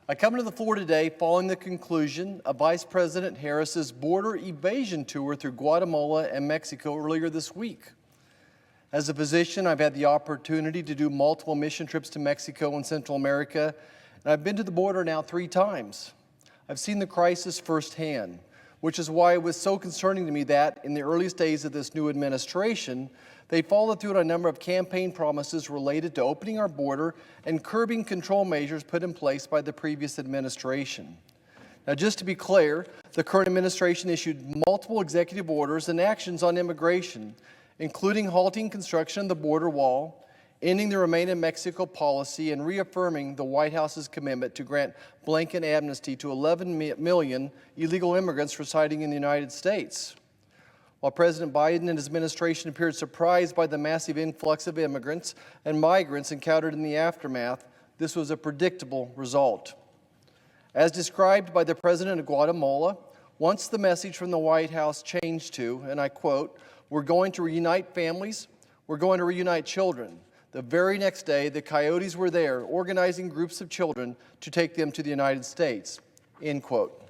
I come to the floor today following the conclusion of Vice President Harris's border evasion tour through Guatemala and Mexico earlier this week. As a physician, I've had the opportunity to do multiple mission trips to Mexico and Central America, and I've been to the border now 3 times. I've seen the crisis firsthand, which is why it was so concerning to me that, in the earliest days of this new administration, they followed through on a number of campaign promises related to opening our border and curbing control measures put in place by the previous administration. Now, just to be clear, the current administration issued multiple executive orders and actions on immigration, including halting construction of the border wall, ending the Remain in Mexico policy, and reaffirming the White House's commitment to grant blanket amnesty to 11 million illegal immigrants residing in the United States. While President Biden and his administration appeared surprised by the massive influx of immigrants and migrants encountered in the aftermath, this was a predictable result. As described by the President of Guatemala, once the message from the White House changed to, and I quote, "We're going to reunite families, we're going to reunite children," the very next day, the Coyotes were there organizing groups of children to take them to the United States, end quote.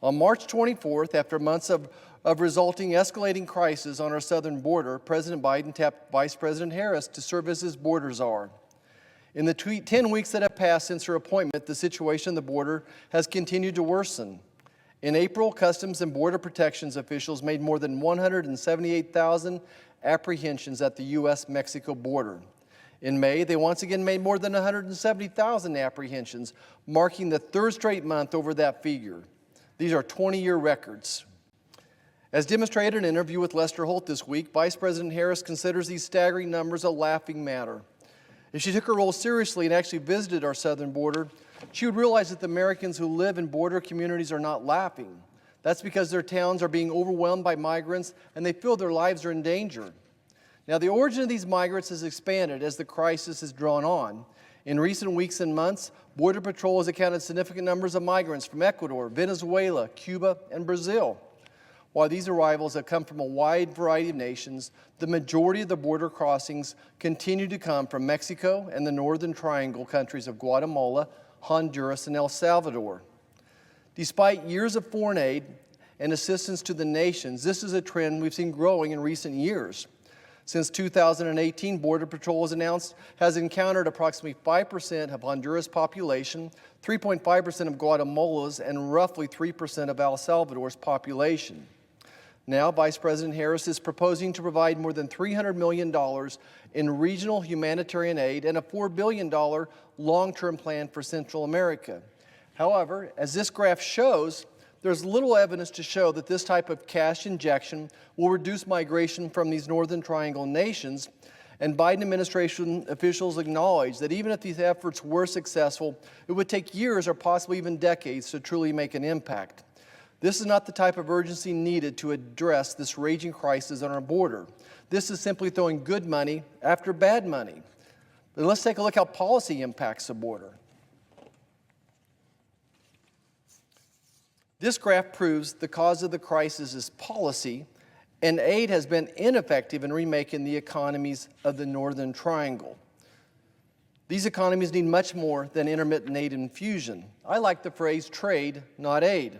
On March 24th, after months of resulting escalating crisis on our southern border, President Biden tapped Vice President Harris to serve as his border czar. In the 10 weeks that have passed since her appointment, the situation on the border has continued to worsen. In April, Customs and Border Protections officials made more than 178,000 apprehensions at the U.S.-Mexico border. In May, they once again made more than 170,000 apprehensions, marking the 3rd straight month over that figure. These are 20-year records. As demonstrated in an interview with Lester Holt this week, Vice President Harris considers these staggering numbers a laughing matter. If she took her role seriously and actually visited our southern border, she would realize that the Americans who live in border communities are not laughing. That's because their towns are being overwhelmed by migrants and they feel their lives are in danger. Now, the origin of these migrants has expanded as the crisis has drawn on. In recent weeks and months, Border Patrol has accounted significant numbers of migrants from Ecuador, Venezuela, Cuba, and Brazil. While these arrivals have come from a wide variety of nations, the majority of the border crossings continue to come from Mexico and the Northern Triangle countries of Guatemala, Honduras, and El Salvador. Despite years of foreign aid and assistance to the nations, this is a trend we've seen growing in recent years. Since 2018, Border Patrol has encountered approximately 5% of Honduras' population, 3.5% of Guatemala's, and roughly 3% of El Salvador's population. Now, Vice President Harris is proposing to provide more than $300 million in regional humanitarian aid and a $4 billion long-term plan for Central America. However, as this graph shows, there's little evidence to show that this type of cash injection will reduce migration from these Northern Triangle nations, and Biden administration officials acknowledge that even if these efforts were successful, it would take years or possibly even decades to truly make an impact. This is not the type of urgency needed to address this raging crisis on our border. This is simply throwing good money after bad money. But let's take a look how policy impacts the border. This graph proves the cause of the crisis is policy, and aid has been ineffective in remaking the economies of the Northern Triangle. These economies need much more than intermittent aid infusion. I like the phrase trade, not aid.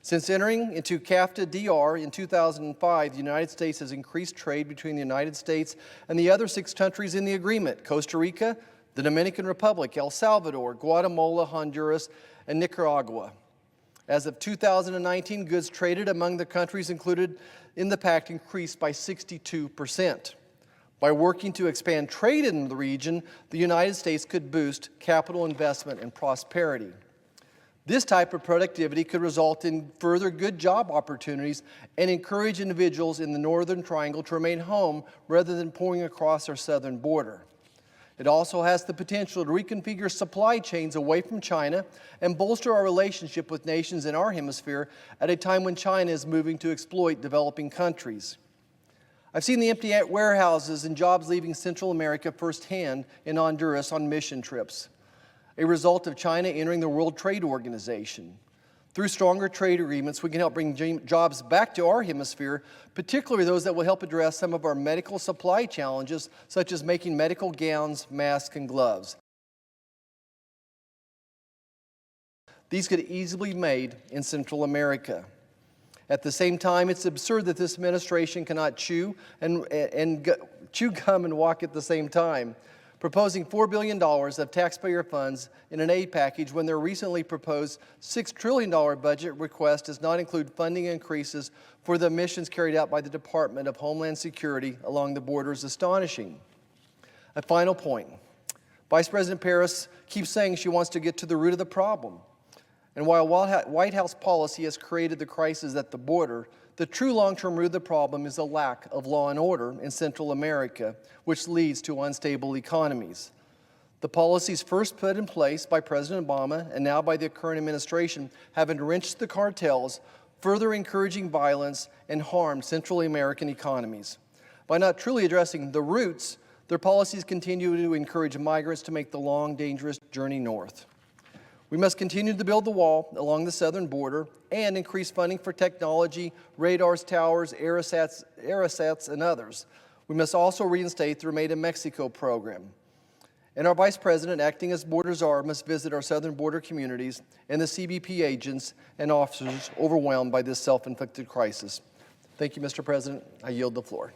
Since entering into CAFTA-DR in 2005, the United States has increased trade between the United States and the other 6 countries in the agreement: Costa Rica, the Dominican Republic, El Salvador, Guatemala, Honduras, and Nicaragua. As of 2019, goods traded among the countries included in the pact increased by 62%. By working to expand trade in the region, the United States could boost capital investment and prosperity. This type of productivity could result in further good job opportunities and encourage individuals in the Northern Triangle to remain home rather than pouring across our southern border. It also has the potential to reconfigure supply chains away from China and bolster our relationship with nations in our hemisphere at a time when China is moving to exploit developing countries. I've seen the empty warehouses and jobs leaving Central America firsthand in Honduras on mission trips, a result of China entering the World Trade Organization. Through stronger trade agreements, we can help bring jobs back to our hemisphere, particularly those that will help address some of our medical supply challenges, such as making medical gowns, masks, and gloves. These could easily be made in Central America. At the same time, it's absurd that this administration cannot chew gum and walk at the same time, proposing $4 billion of taxpayer funds in an aid package when their recently proposed $6 trillion budget request does not include funding increases for the missions carried out by the Department of Homeland Security along the border is astonishing. A final point. Vice President Paris keeps saying she wants to get to the root of the problem. And while White House policy has created the crisis at the border, the true long-term root of the problem is a lack of law and order in Central America, which leads to unstable economies. The policies first put in place by President Obama and now by the current administration have enriched the cartels, further encouraging violence and harmed Central American economies. By not truly addressing the roots, their policies continue to encourage migrants to make the long, dangerous journey north. We must continue to build the wall along the southern border and increase funding for technology, radars, towers, aerosats, and others. We must also reinstate the Remain in Mexico program. And our Vice President, acting as border czar, must visit our southern border communities and the CBP agents and officers overwhelmed by this self-inflicted crisis. Thank you, Mr. President. I yield the floor.